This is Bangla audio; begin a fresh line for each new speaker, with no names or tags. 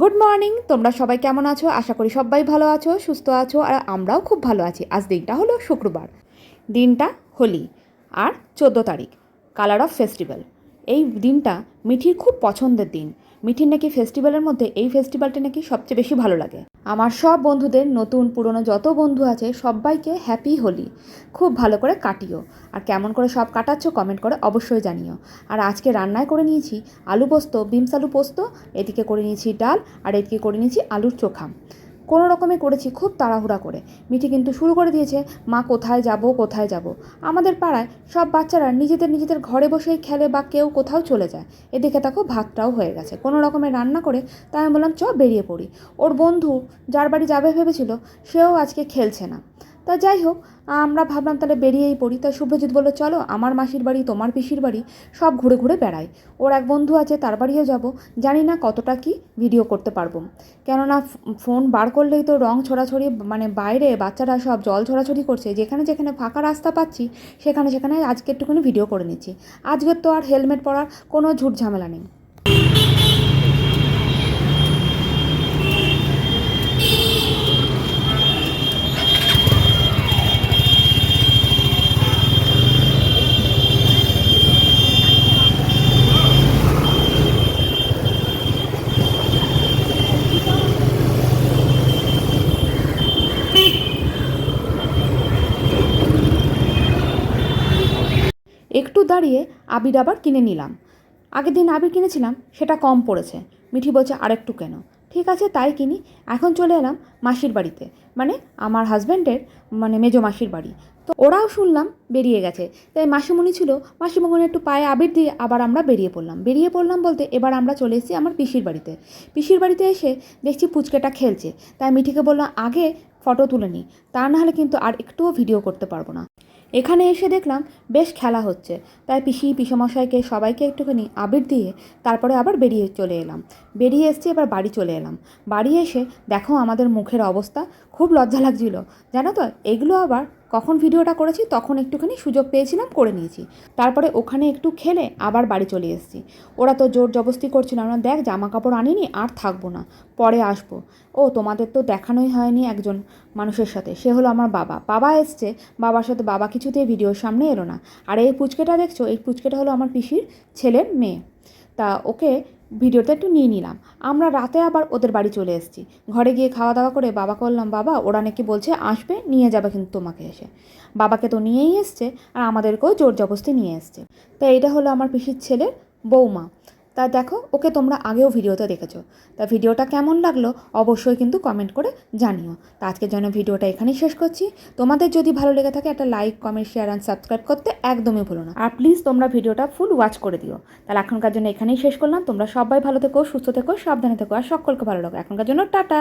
Good morning. তোমরা সবাই কেমন আছো? আশা করি সবাই ভালো আছো, সুস্থ আছো, আর আমরাও খুব ভালো আছি। আজ দিনটা হলো শুক্রবার, দিনটা হোলি, আর 14 তারিখ কালার অফ ফেস্টিভ্যাল। এই দিনটা মিঠির খুব পছন্দের দিন। মিঠির নাকি ফেস্টিভ্যালের মধ্যে এই ফেস্টিভ্যালটা নাকি সবচেয়ে বেশি ভালো লাগে। আমার সব বন্ধুদের, নতুন পুরনো যত বন্ধু আছে সবাইকে হ্যাপি হোলি। খুব ভালো করে কাটিও, আর কেমন করে সব কাটাচ্ছ কমেন্ট করে অবশ্যই জানিও। আর আজকে রান্নায় করে নিয়েছি আলু পোস্ত, বিমস আলু পোস্ত, এদিকে করে নিয়েছি ডাল, আর এদিকে করে নিয়েছি আলুর চোখা। কোনো রকমে করেছি খুব তাড়াহুড়া করে। মিঠি কিন্তু শুরু করে দিয়েছে, মা কোথায় যাব কোথায় যাব। আমাদের পাড়ায় সব বাচ্চারা নিজেদের ঘরে বসেই খেলে বা কেউ কোথাও চলে যায়। এদিকে দেখো ভাতটাও হয়ে গেছে কোনো রকমে রান্না করে। তাই আমি বললাম চ বেরিয়ে পড়ি। ওর বন্ধু যার বাড়ি যাবে ভেবেছিল, সেও আজকে খেলছে না। তা যাই হোক, আমরা ভাবলাম তাহলে বেরিয়েই পড়ি। তাই শুভ্রজিৎ বলল চলো আমার মাসির বাড়ি, তোমার পিসির বাড়ি সব ঘুরে ঘুরে বেড়াই। ওর এক বন্ধু আছে তার বাড়িও যাব। জানি না কতটা কি ভিডিও করতে পারবো, কেননা ফোন বার করলেই তো রং ছড়াছড়ি, মানে বাইরে বাচ্চারা সব জল ছড়াছড়ি করছে। যেখানে যেখানে ফাঁকা রাস্তা পাচ্ছি সেখানে সেখানে আজকে একটুখানি ভিডিও করে নিচ্ছি। আজকের তো আর হেলমেট পরার কোনো ঝুট ঝামেলা নেই। একটু দাঁড়িয়ে আবির আবার কিনে নিলাম। আগের দিন আবির কিনেছিলাম, সেটা কম পড়েছে। মিঠি বলছে আরেকটু কেন। ঠিক আছে তাই কিনি। এখন চলে এলাম মাসির বাড়িতে, মানে আমার হাজব্যান্ডের মেজো মাসির বাড়ি। তো ওরাও শুনলাম বেরিয়ে গেছে। তাই মাসিমণি ছিল, মাসিমণি একটু পায়ে আবির দিয়ে আবার আমরা বেরিয়ে পড়লাম বলতে এবার আমরা চলে এসেছি আমার পিসির বাড়িতে। পিসির বাড়িতে এসে দেখছি পুচকেটা খেলছে। তাই মিঠিকে বললাম আগে ফটো তুলে নিই, তা নাহলে কিন্তু আর একটুও ভিডিও করতে পারবো না। এখানে এসে দেখলাম বেশ খেলা হচ্ছে। তাই পিসি পিসমশাইকে সবাইকে একটুখানি আবির দিয়ে তারপরে আবার বেরিয়ে এসেছি। এবার বাড়ি চলে এলাম। বাড়ি এসে দেখো আমাদের মুখের অবস্থা, খুব লজ্জা লাগছিল জানো তো। এগুলো আবার কখন ভিডিওটা করেছি তখন একটুখানি সুযোগ পেয়েছিলাম, করে নিয়েছি। তারপরে ওখানে একটু খেলে আবার বাড়ি চলে এসেছি। ওরা তো জোর জবস্তি করছিল, আমরা দেখ জামা কাপড় আনিনি, আর থাকবো না, পরে আসবো। ও তোমাদের তো দেখানোই হয়নি একজন মানুষের সাথে, সে হলো আমার বাবা এসছে। বাবার সাথে বাবা কিছুতেই ভিডিওর সামনে এলো না। আর এই পুচকেটা দেখছো, এই পুচকেটা হলো আমার পিসির ছেলের মেয়ে। তা ওকে ভিডিওটা একটু নিয়ে নিলাম। আমরা রাতে আবার ওদের বাড়ি চলে এসেছি। ঘরে গিয়ে খাওয়া দাওয়া করে বাবাকে বললাম বাবা ওরা নাকি বলছে আসবে, নিয়ে যাবে কিন্তু তোমাকে এসে। বাবাকে তো নিয়েই এসছে, আর আমাদেরকেও জোর জবস্তি নিয়ে এসছে। তা এটা হলো আমার পিসির ছেলের বৌমা। তা দেখো ওকে তোমরা আগেও ভিডিওতে দেখেছো। তা ভিডিওটা কেমন লাগলো অবশ্যই কিন্তু কমেন্ট করে জানিও। তা আজকের জন্য ভিডিওটা এখানেই শেষ করছি। তোমাদের যদি ভালো লেগে থাকে একটা like, comment, share and subscribe করতে একদমই ভুলো না। আর প্লিজ তোমরা ভিডিওটা ফুল ওয়াচ করে দিও। তাহলে এখনকার জন্য এখানেই শেষ করলাম। তোমরা সবাই ভালো থেকো, সুস্থ থেকো, সাবধানে থেকো, আর সকলকে ভালো লাগো। এখনকার জন্য টাটা।